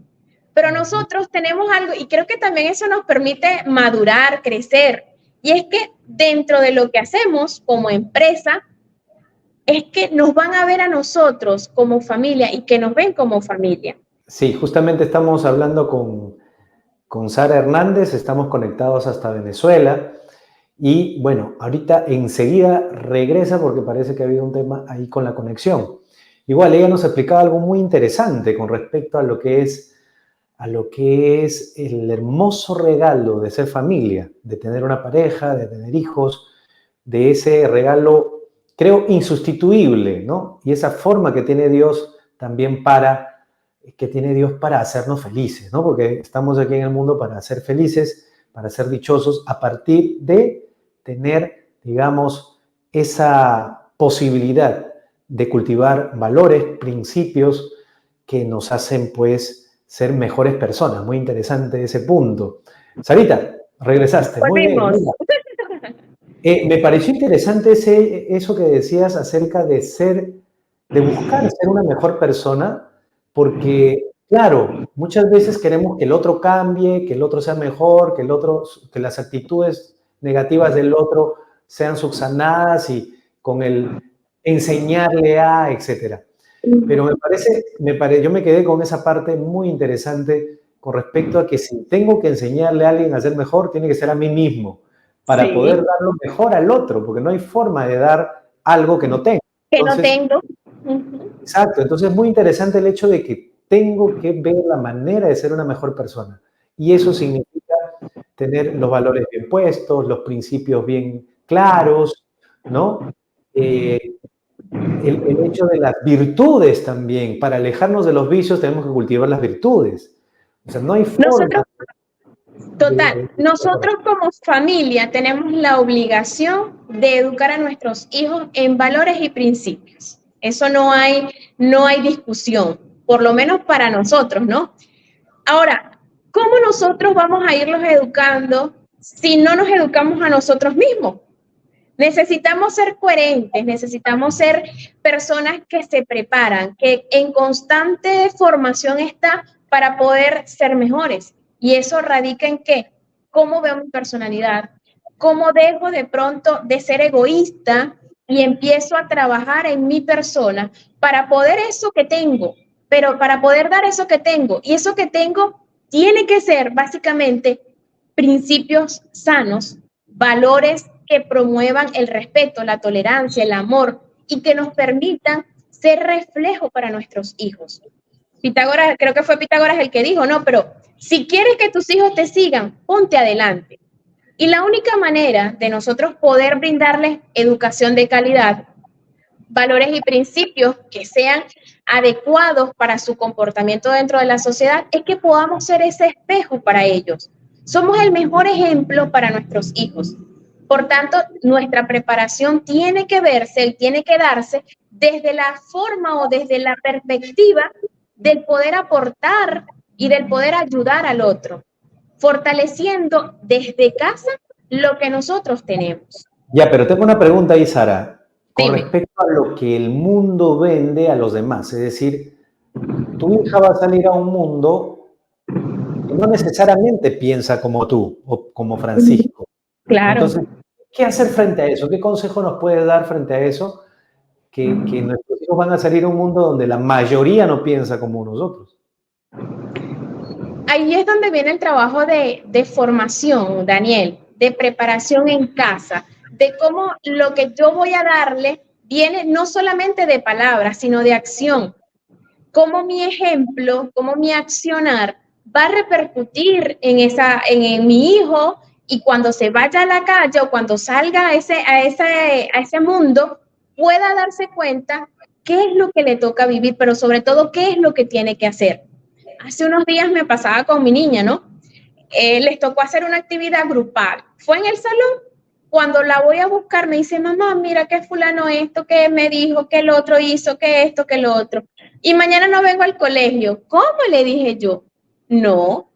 [SPEAKER 2] Pero nosotros tenemos algo y creo que también eso nos permite madurar, crecer. Y es que dentro de lo que hacemos como empresa, es que nos van a ver a nosotros como familia y que nos ven como familia.
[SPEAKER 1] sí, justamente estamos hablando con Sara Hernández, estamos conectados hasta Venezuela y bueno, ahorita enseguida regresa porque parece que ha habido un tema ahí con la conexión. Igual, ella nos explicaba algo muy interesante con respecto a lo que es el hermoso regalo de ser familia, de tener una pareja, de tener hijos, de ese regalo, creo, insustituible, ¿no? Y esa forma que tiene Dios también que tiene Dios para hacernos felices, ¿no? Porque estamos aquí en el mundo para ser felices, para ser dichosos, a partir de tener, digamos, esa posibilidad de cultivar valores, principios que nos hacen, pues, ser mejores personas. Muy interesante ese punto. Sarita, regresaste. Muy bien.
[SPEAKER 2] Volvimos.
[SPEAKER 1] Mira, me pareció interesante eso que decías acerca de buscar ser una mejor persona, porque, claro, muchas veces queremos que el otro cambie, que el otro sea mejor, que las actitudes negativas del otro sean subsanadas y con el enseñarle a, etcétera. Pero yo me quedé con esa parte muy interesante con respecto a que si tengo que enseñarle a alguien a ser mejor, tiene que ser a mí mismo, para poder
[SPEAKER 2] Sí,
[SPEAKER 1] dar lo mejor al otro, porque no hay forma de dar algo que no tengo.
[SPEAKER 2] que no
[SPEAKER 1] Entonces,
[SPEAKER 2] tengo. Uh-huh.
[SPEAKER 1] exacto, entonces es muy interesante el hecho de que tengo que ver la manera de ser una mejor persona. Y eso significa tener los valores bien puestos, los principios bien claros, ¿no? Eh, el hecho de las virtudes también. Para alejarnos de los vicios tenemos que cultivar las virtudes. O sea, no hay forma
[SPEAKER 2] Nosotros Total,
[SPEAKER 1] de
[SPEAKER 2] nosotros como familia tenemos la obligación de educar a nuestros hijos en valores y principios. Eso no hay discusión, por lo menos para nosotros, ¿no? Ahora, ¿cómo nosotros vamos a irlos educando si no nos educamos a nosotros mismos? Necesitamos ser coherentes, necesitamos ser personas que se preparan, que en constante formación está para poder ser mejores. Y eso radica en qué, cómo veo mi personalidad, cómo dejo de pronto de ser egoísta y empiezo a trabajar en mi persona para poder eso que tengo, pero para poder dar eso que tengo. Y eso que tengo tiene que ser básicamente principios sanos, valores que promuevan el respeto, la tolerancia, el amor y que nos permitan ser reflejo para nuestros hijos. Pitágoras, creo que fue Pitágoras el que dijo, no, pero si quieres que tus hijos te sigan, ponte adelante. Y la única manera de nosotros poder brindarles educación de calidad, valores y principios que sean adecuados para su comportamiento dentro de la sociedad es que podamos ser ese espejo para ellos. Somos el mejor ejemplo para nuestros hijos. Por tanto, nuestra preparación tiene que verse, tiene que darse desde la forma o desde la perspectiva del poder aportar y del poder ayudar al otro, fortaleciendo desde casa lo que nosotros tenemos.
[SPEAKER 1] Ya, pero tengo una pregunta ahí, Sara. con
[SPEAKER 2] Dime.
[SPEAKER 1] respecto a lo que el mundo vende a los demás. Es decir, tu hija va a salir a un mundo que no necesariamente piensa como tú o como Francisco.
[SPEAKER 2] Claro.
[SPEAKER 1] Entonces, ¿qué hacer frente a eso? ¿Qué consejo nos puedes dar frente a eso? Que nuestros hijos van a salir a un mundo donde la mayoría no piensa como nosotros.
[SPEAKER 2] Ahí es donde viene el trabajo de formación, Daniel, de preparación en casa, de cómo lo que yo voy a darle viene no solamente de palabras, sino de acción. Cómo mi ejemplo, cómo mi accionar va a repercutir en mi hijo, y cuando se vaya a la calle o cuando salga a ese mundo, pueda darse cuenta qué es lo que le toca vivir, pero sobre todo qué es lo que tiene que hacer. Hace unos días me pasaba con mi niña, ¿no? Les tocó hacer una actividad grupal. Fue en el salón. Cuando la voy a buscar, me dice, mamá, mira que fulano esto, que me dijo, que el otro hizo, que esto, que lo otro. Y mañana no vengo al colegio. ¿Cómo? Le dije yo. No,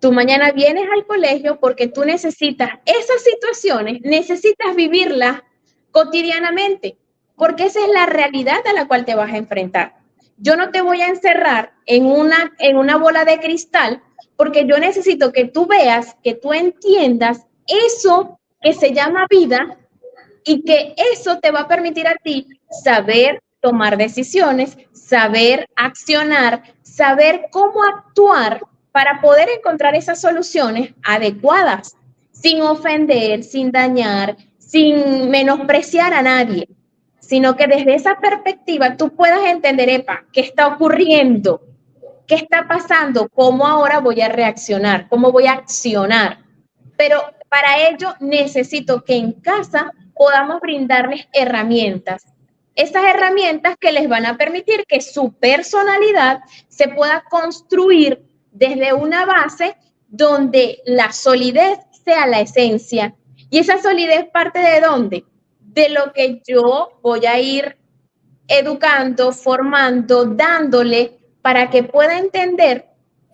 [SPEAKER 2] tú mañana vienes al colegio porque tú necesitas esas situaciones, necesitas vivirlas cotidianamente, porque esa es la realidad a la cual te vas a enfrentar. Yo no te voy a encerrar en una bola de cristal, porque yo necesito que tú veas, que tú entiendas eso que se llama vida, y que eso te va a permitir a ti saber tomar decisiones, saber accionar, saber cómo actuar para poder encontrar esas soluciones adecuadas, sin ofender, sin dañar, sin menospreciar a nadie, sino que desde esa perspectiva tú puedas entender, epa, ¿qué está ocurriendo? ¿Qué está pasando? ¿Cómo ahora voy a reaccionar? ¿Cómo voy a accionar? Pero para ello necesito que en casa podamos brindarles herramientas. Esas herramientas que les van a permitir que su personalidad se pueda construir desde una base donde la solidez sea la esencia. ¿Y esa solidez parte de dónde? De lo que yo voy a ir educando, formando, dándole para que pueda entender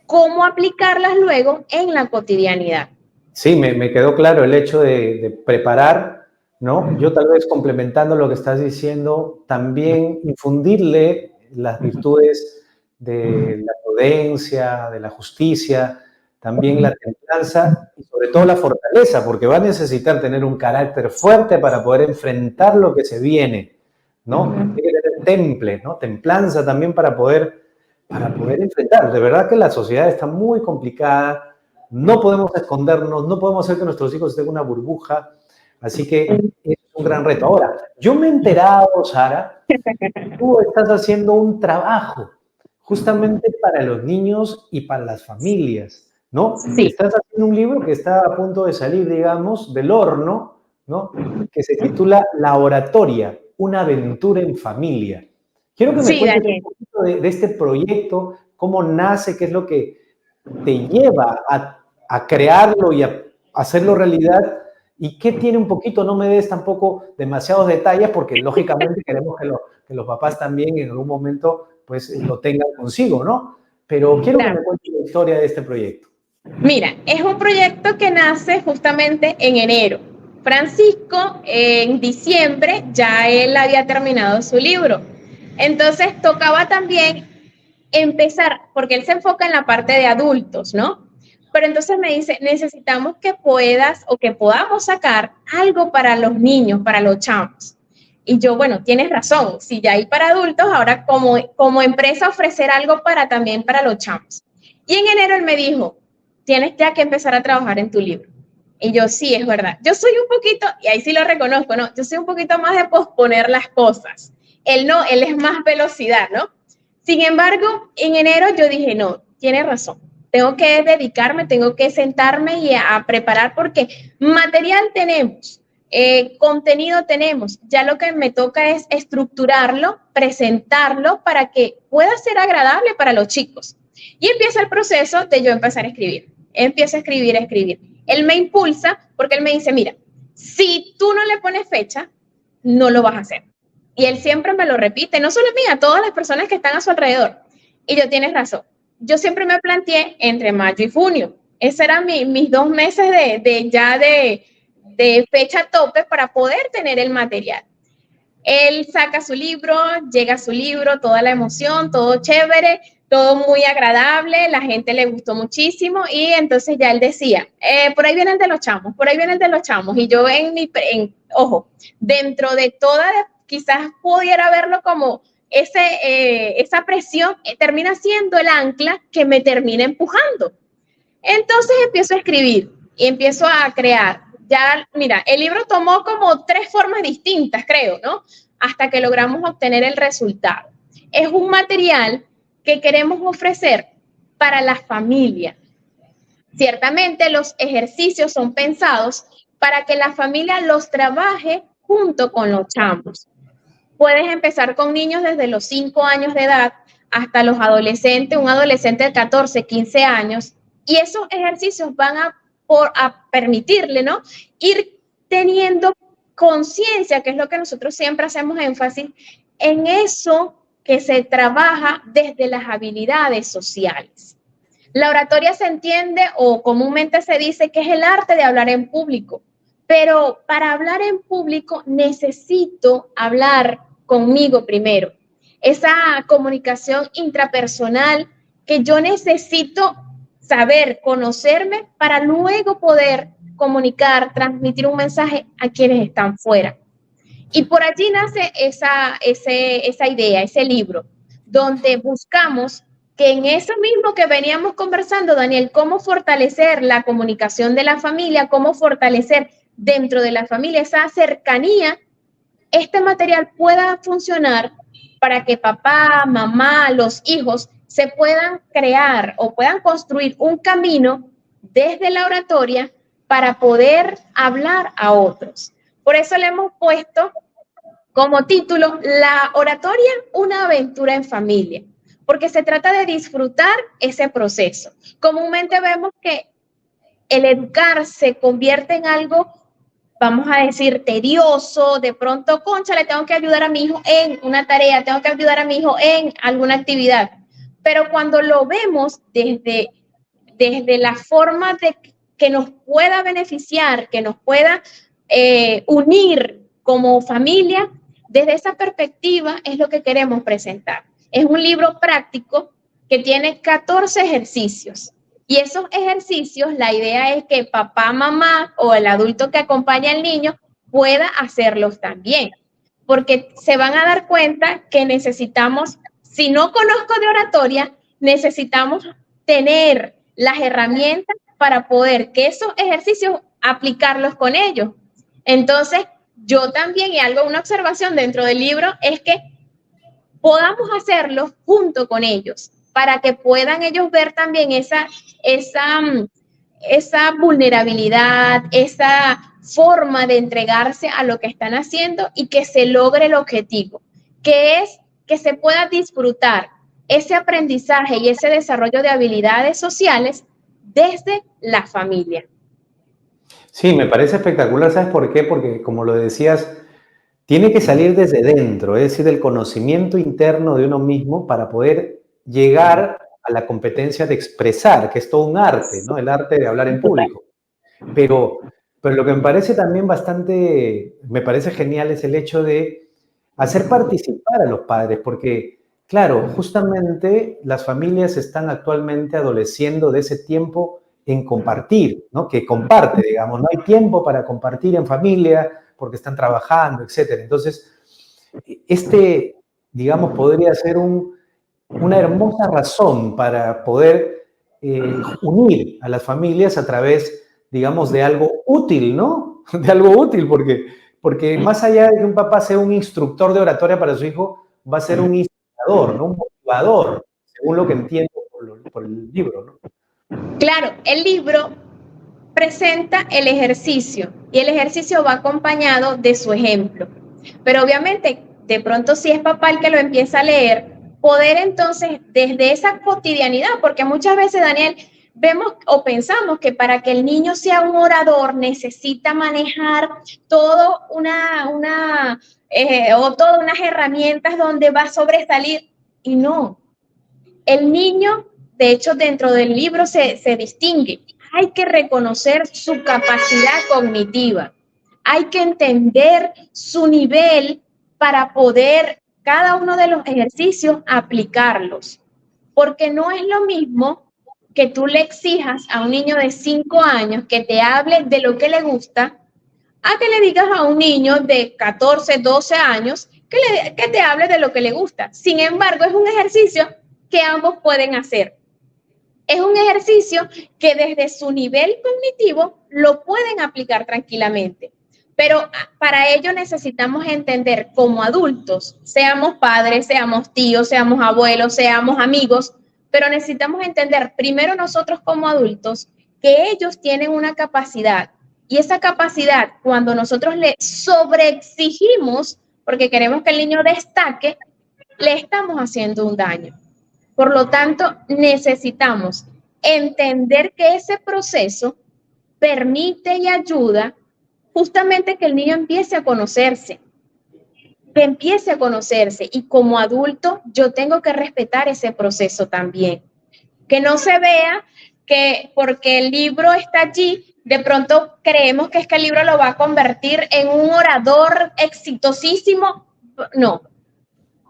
[SPEAKER 2] cómo aplicarlas luego en la cotidianidad.
[SPEAKER 1] Sí, me quedó claro el hecho de preparar, ¿no? Yo tal vez complementando lo que estás diciendo, también infundirle las virtudes de la prudencia, de la justicia, también la templanza y sobre todo la fortaleza, porque va a necesitar tener un carácter fuerte para poder enfrentar lo que se viene, ¿no? Tiene que tener temple, ¿no? Templanza también para poder enfrentar. De verdad que la sociedad está muy complicada. No podemos escondernos, no podemos hacer que nuestros hijos estén en una burbuja, así que es un gran reto. Ahora, yo me he enterado, Sara, tú estás haciendo un trabajo justamente para los niños y para las familias, ¿no?
[SPEAKER 2] Sí.
[SPEAKER 1] Estás haciendo un libro que está a punto de salir, digamos, del horno, ¿no? Que se titula La Oratoria, una aventura en familia. Quiero que me cuentes un poquito de este proyecto, cómo nace, qué es lo que te lleva a crearlo y a hacerlo realidad, y qué tiene un poquito, no me des tampoco demasiados detalles, porque lógicamente queremos que los papás también en algún momento pues lo tengan consigo, ¿no? Pero quiero que me cuentes la historia de este proyecto.
[SPEAKER 2] Mira, es un proyecto que nace justamente en enero. Francisco, en diciembre, ya él había terminado su libro. Entonces, tocaba también empezar, porque él se enfoca en la parte de adultos, ¿no? Pero entonces me dice, necesitamos que puedas o que podamos sacar algo para los niños, para los chamos. Y yo, bueno, tienes razón, si ya hay para adultos, ahora como empresa ofrecer algo también para los chamos. Y en enero él me dijo, tienes ya que empezar a trabajar en tu libro. Y yo, sí, es verdad. Yo soy un poquito, y ahí sí lo reconozco, ¿no? Yo soy un poquito más de posponer las cosas. Él no, él es más velocidad, ¿no? Sin embargo, en enero yo dije, no, tienes razón. Tengo que dedicarme, tengo que sentarme y a preparar, porque material tenemos, contenido tenemos. Ya lo que me toca es estructurarlo, presentarlo para que pueda ser agradable para los chicos. Y empieza el proceso de yo empezar a escribir. Empiezo a escribir, a escribir. Él me impulsa porque él me dice, mira, si tú no le pones fecha, no lo vas a hacer. Y él siempre me lo repite, no solo a mí, a todas las personas que están a su alrededor. Y yo, tienes razón. Yo siempre me planteé entre mayo y junio. Esos eran mis 2 meses de fecha tope para poder tener el material. Él saca su libro, llega su libro, toda la emoción, todo chévere, todo muy agradable, la gente le gustó muchísimo y entonces ya él decía, por ahí viene el de los chamos, por ahí viene el de los chamos. Y yo ojo, dentro de toda, quizás pudiera verlo como esa presión termina siendo el ancla que me termina empujando. Entonces empiezo a escribir y empiezo a crear. Ya, mira, el libro tomó como 3 formas distintas, creo, ¿no? Hasta que logramos obtener el resultado. Es un material que queremos ofrecer para la familia. Ciertamente los ejercicios son pensados para que la familia los trabaje junto con los chamos. Puedes empezar con niños desde los 5 años de edad hasta los adolescentes, un adolescente de 14, 15 años, y esos ejercicios van a permitirle, ¿no?, ir teniendo conciencia, que es lo que nosotros siempre hacemos énfasis, en eso que se trabaja desde las habilidades sociales. La oratoria se entiende o comúnmente se dice que es el arte de hablar en público, pero para hablar en público necesito hablar conmigo primero. Esa comunicación intrapersonal que yo necesito saber, conocerme para luego poder comunicar, transmitir un mensaje a quienes están fuera. Y por allí nace esa idea, ese libro, donde buscamos que en eso mismo que veníamos conversando, Daniel, cómo fortalecer la comunicación de la familia, cómo fortalecer dentro de la familia esa cercanía, este material pueda funcionar para que papá, mamá, los hijos se puedan crear o puedan construir un camino desde la oratoria para poder hablar a otros. Por eso le hemos puesto como título la oratoria, una aventura en familia, porque se trata de disfrutar ese proceso. Comúnmente vemos que el educar se convierte en algo, vamos a decir, tedioso, de pronto, concha, le tengo que ayudar a mi hijo en una tarea, tengo que ayudar a mi hijo en alguna actividad. Pero cuando lo vemos desde la forma de que nos pueda beneficiar, que nos pueda unir como familia, desde esa perspectiva es lo que queremos presentar. Es un libro práctico que tiene 14 ejercicios. Y esos ejercicios, la idea es que papá, mamá o el adulto que acompaña al niño pueda hacerlos también. Porque se van a dar cuenta que necesitamos, si no conozco de oratoria, necesitamos tener las herramientas para poder que esos ejercicios aplicarlos con ellos. Entonces, yo también, y una observación dentro del libro, es que podamos hacerlo junto con ellos, para que puedan ellos ver también esa vulnerabilidad, esa forma de entregarse a lo que están haciendo y que se logre el objetivo, que es que se pueda disfrutar ese aprendizaje y ese desarrollo de habilidades sociales desde la familia.
[SPEAKER 1] Sí, me parece espectacular. ¿Sabes por qué? Porque, como lo decías, tiene que salir desde dentro, es decir, del conocimiento interno de uno mismo para poder llegar a la competencia de expresar, que es todo un arte, ¿no? El arte de hablar en público. Pero lo que me parece también me parece genial es el hecho de hacer participar a los padres, porque, claro, justamente las familias están actualmente adoleciendo de ese tiempo en compartir, ¿no? Que comparte, digamos, no hay tiempo para compartir en familia porque están trabajando, etcétera. Entonces, digamos, podría ser una hermosa razón para poder unir a las familias a través, digamos, de algo útil, ¿no? De algo útil, porque más allá de que un papá sea un instructor de oratoria para su hijo, va a ser un inspirador, ¿no? Un motivador, según lo que entiendo por el libro, ¿no?
[SPEAKER 2] Claro, el libro presenta el ejercicio y el ejercicio va acompañado de su ejemplo. Pero obviamente, de pronto si es papá el que lo empieza a leer, poder entonces desde esa cotidianidad, porque muchas veces, Daniel, vemos o pensamos que para que el niño sea un orador necesita manejar todas unas herramientas donde va a sobresalir, y no. El niño, de hecho, dentro del libro se distingue. Hay que reconocer su capacidad cognitiva. Hay que entender su nivel para poder cada uno de los ejercicios aplicarlos. Porque no es lo mismo que tú le exijas a un niño de 5 años que te hable de lo que le gusta, a que le digas a un niño de 14, 12 años que te hable de lo que le gusta. Sin embargo, es un ejercicio que ambos pueden hacer. Es un ejercicio que desde su nivel cognitivo lo pueden aplicar tranquilamente. Pero para ello necesitamos entender como adultos, seamos padres, seamos tíos, seamos abuelos, seamos amigos, pero necesitamos entender primero nosotros como adultos que ellos tienen una capacidad, y esa capacidad cuando nosotros le sobreexigimos porque queremos que el niño destaque, le estamos haciendo un daño. Por lo tanto, necesitamos entender que ese proceso permite y ayuda justamente que el niño empiece a conocerse, y como adulto yo tengo que respetar ese proceso también. Que no se vea que porque el libro está allí, de pronto creemos que es que el libro lo va a convertir en un orador exitosísimo. No,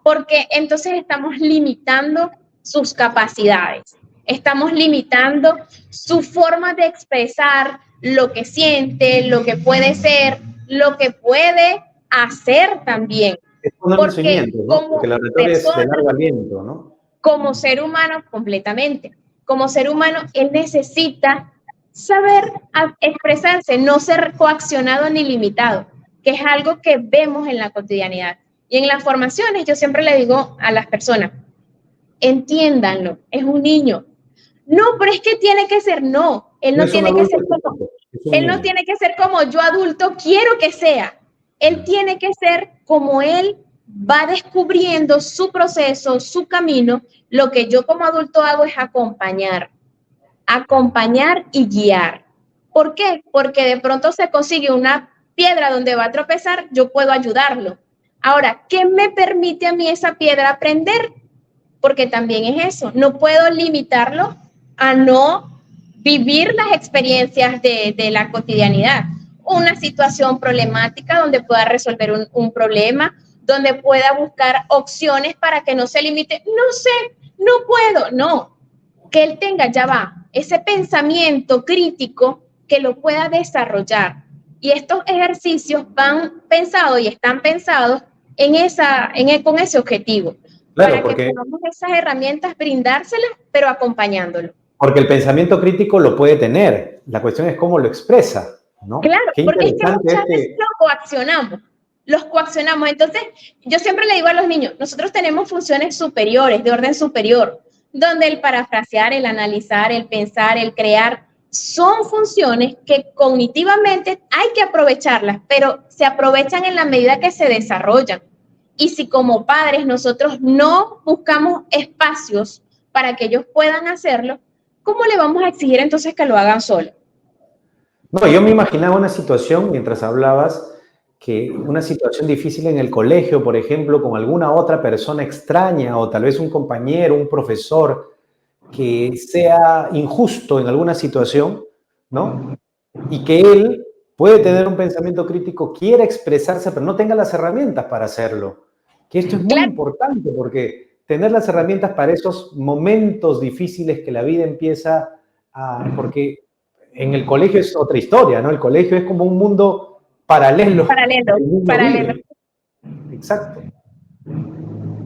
[SPEAKER 2] porque entonces estamos limitando sus capacidades, estamos limitando su forma de expresar lo que siente, lo que puede ser, lo que puede hacer también.
[SPEAKER 1] Es un conocimiento, ¿no? Porque la oratoria es de largo aliento, ¿no?
[SPEAKER 2] Como ser humano, completamente. Como ser humano, él necesita saber expresarse, no ser coaccionado ni limitado, que es algo que vemos en la cotidianidad. Y en las formaciones yo siempre le digo a las personas, entiéndanlo, es un niño. No, pero es que tiene que ser, no, él no tiene que ser como, él no tiene que ser como yo adulto quiero que sea. Él tiene que ser como él va descubriendo su proceso, su camino. Lo que yo como adulto hago es acompañar y guiar. ¿Por qué? Porque de pronto se consigue una piedra donde va a tropezar, yo puedo ayudarlo. Ahora, ¿qué me permite a mí esa piedra aprender? Porque también es eso, no puedo limitarlo a no vivir las experiencias de la cotidianidad. Una situación problemática donde pueda resolver un problema, donde pueda buscar opciones para que no se limite. No sé, no puedo, no. Que él tenga, ya va, ese pensamiento crítico que lo pueda desarrollar. Y estos ejercicios van pensados y están pensados con ese objetivo. Claro, para que podamos esas herramientas brindárselas, pero acompañándolo.
[SPEAKER 1] Porque el pensamiento crítico lo puede tener. La cuestión es cómo lo expresa, ¿no?
[SPEAKER 2] Claro, porque es que muchas veces los coaccionamos. Entonces, yo siempre le digo a los niños, nosotros tenemos funciones superiores, de orden superior, donde el parafrasear, el analizar, el pensar, el crear, son funciones que cognitivamente hay que aprovecharlas, pero se aprovechan en la medida que se desarrollan. Y si como padres nosotros no buscamos espacios para que ellos puedan hacerlo, ¿cómo le vamos a exigir entonces que lo hagan solo?
[SPEAKER 1] No, yo me imaginaba una situación, mientras hablabas, que una situación difícil en el colegio, por ejemplo, con alguna otra persona extraña o tal vez un compañero, un profesor, que sea injusto en alguna situación, ¿no? Y que él puede tener un pensamiento crítico, quiere expresarse, pero no tenga las herramientas para hacerlo. Que esto es muy importante porque tener las herramientas para esos momentos difíciles que la vida empieza a... Porque en el colegio es otra historia, ¿no? El colegio es como un mundo paralelo.
[SPEAKER 2] Paralelo.
[SPEAKER 1] Exacto.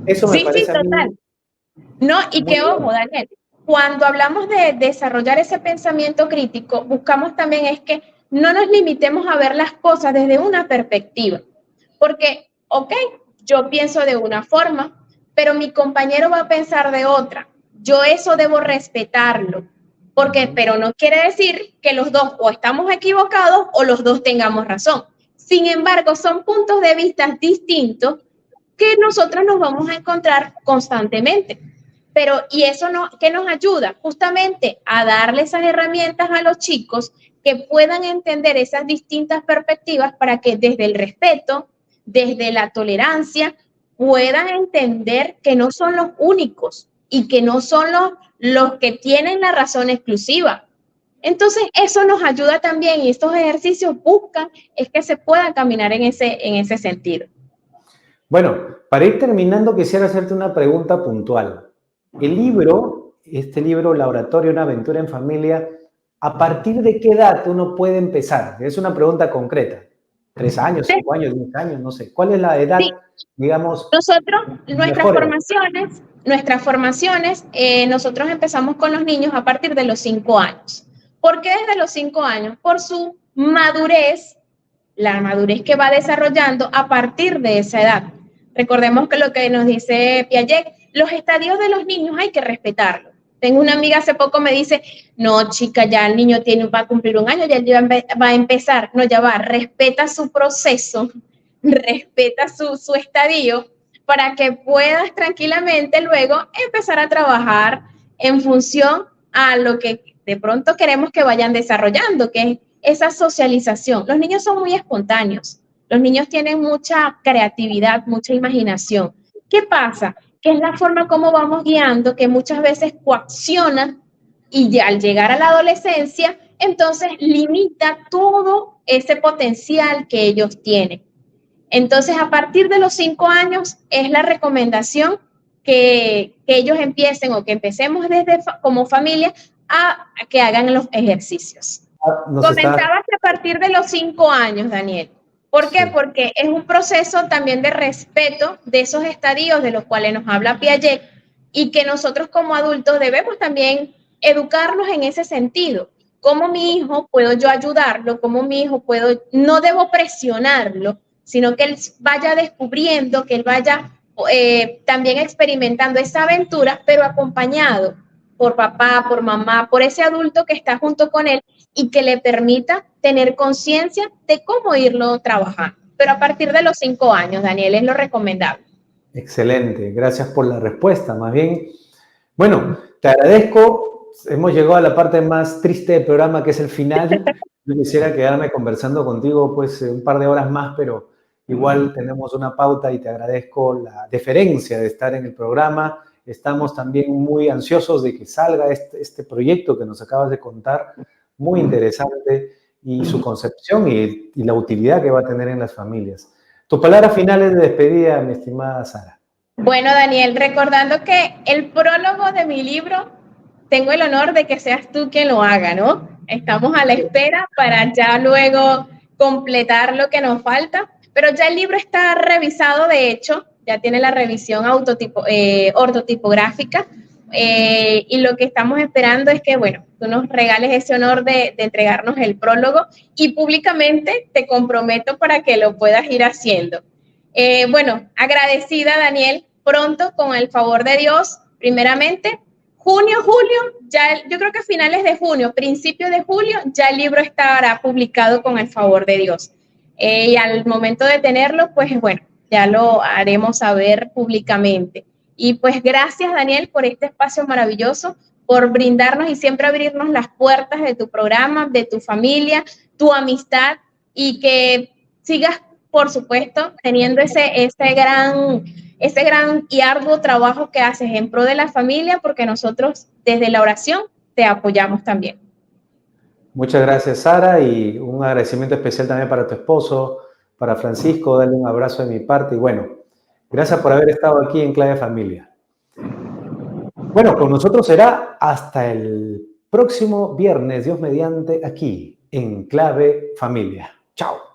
[SPEAKER 1] Eso me parece
[SPEAKER 2] sí, total. No, y que ojo, Daniel, cuando hablamos de desarrollar ese pensamiento crítico, buscamos también es que no nos limitemos a ver las cosas desde una perspectiva. Porque, ok, yo pienso de una forma, pero mi compañero va a pensar de otra. Yo eso debo respetarlo. Pero no quiere decir que los dos o estamos equivocados o los dos tengamos razón. Sin embargo, son puntos de vista distintos que nosotros nos vamos a encontrar constantemente. Y eso ¿qué nos ayuda? Justamente a darle esas herramientas a los chicos que puedan entender esas distintas perspectivas para que desde el respeto, desde la tolerancia, puedan entender que no son los únicos y que no son los que tienen la razón exclusiva. Entonces, eso nos ayuda también y estos ejercicios buscan es que se pueda caminar en ese sentido.
[SPEAKER 1] Bueno, para ir terminando, quisiera hacerte una pregunta puntual. El libro, este libro, Laboratorio, una aventura en familia, ¿a partir de qué edad uno puede empezar? Es una pregunta concreta. 3 años, 5 años, 10 años, no sé. ¿Cuál es la edad,
[SPEAKER 2] Sí,
[SPEAKER 1] digamos,
[SPEAKER 2] nosotros,
[SPEAKER 1] mejor edad?
[SPEAKER 2] nosotros empezamos con los niños a partir de los 5 años. ¿Por qué desde los 5 años? Por su madurez, la madurez que va desarrollando a partir de esa edad. Recordemos que lo que nos dice Piaget, los estadios de los niños hay que respetarlos. Tengo una amiga hace poco me dice, no chica, ya el niño va a cumplir 1 año, ya va a empezar. No, ya va, respeta su proceso, respeta su estadio para que puedas tranquilamente luego empezar a trabajar en función a lo que de pronto queremos que vayan desarrollando, que es esa socialización. Los niños son muy espontáneos, los niños tienen mucha creatividad, mucha imaginación. ¿Qué pasa? Que es la forma como vamos guiando, que muchas veces coacciona y ya al llegar a la adolescencia, entonces limita todo ese potencial que ellos tienen. Entonces, a partir de los 5 años es la recomendación que ellos empiecen o que empecemos como familia a que hagan los ejercicios. Comentabas que a partir de los 5 años, Daniel. ¿Por qué? Sí. Porque es un proceso también de respeto de esos estadios de los cuales nos habla Piaget y que nosotros como adultos debemos también educarnos en ese sentido. ¿Cómo mi hijo puedo yo ayudarlo? ¿Cómo mi hijo puedo, no debo presionarlo, sino que él vaya descubriendo, que él vaya también experimentando esa aventura, pero acompañado por papá, por mamá, por ese adulto que está junto con él y que le permita tener conciencia de cómo irlo trabajando. Pero a partir de los 5 años, Daniel, es lo recomendable.
[SPEAKER 1] Excelente, gracias por la respuesta. Más bien, bueno, te agradezco. Hemos llegado a la parte más triste del programa, que es el final. Yo quisiera quedarme conversando contigo pues un par de horas más, pero igual tenemos una pauta y te agradezco la deferencia de estar en el programa. Estamos también muy ansiosos de que salga este proyecto que nos acabas de contar, muy interesante, y su concepción y la utilidad que va a tener en las familias. Tus palabras finales de despedida, mi estimada Sara.
[SPEAKER 2] Bueno, Daniel, recordando que el prólogo de mi libro, tengo el honor de que seas tú quien lo haga, ¿no? Estamos a la espera para ya luego completar lo que nos falta, pero ya el libro está revisado, de hecho, ya tiene la revisión ortotipográfica, y lo que estamos esperando es que, bueno, tú nos regales ese honor de entregarnos el prólogo y públicamente te comprometo para que lo puedas ir haciendo. Bueno, agradecida, Daniel, pronto, con el favor de Dios, primeramente, junio, julio, ya yo creo que a finales de junio, principios de julio, ya el libro estará publicado con el favor de Dios. Y al momento de tenerlo, pues bueno, ya lo haremos saber públicamente. Y pues gracias, Daniel, por este espacio maravilloso, por brindarnos y siempre abrirnos las puertas de tu programa, de tu familia, tu amistad, y que sigas, por supuesto, teniendo ese gran y arduo trabajo que haces en pro de la familia, porque nosotros desde la oración te apoyamos también.
[SPEAKER 1] Muchas gracias, Sara, y un agradecimiento especial también para tu esposo, para Francisco. Dale un abrazo de mi parte y bueno, gracias por haber estado aquí en Clave Familia. Bueno, con nosotros será hasta el próximo viernes, Dios mediante, aquí en Clave Familia. Chao.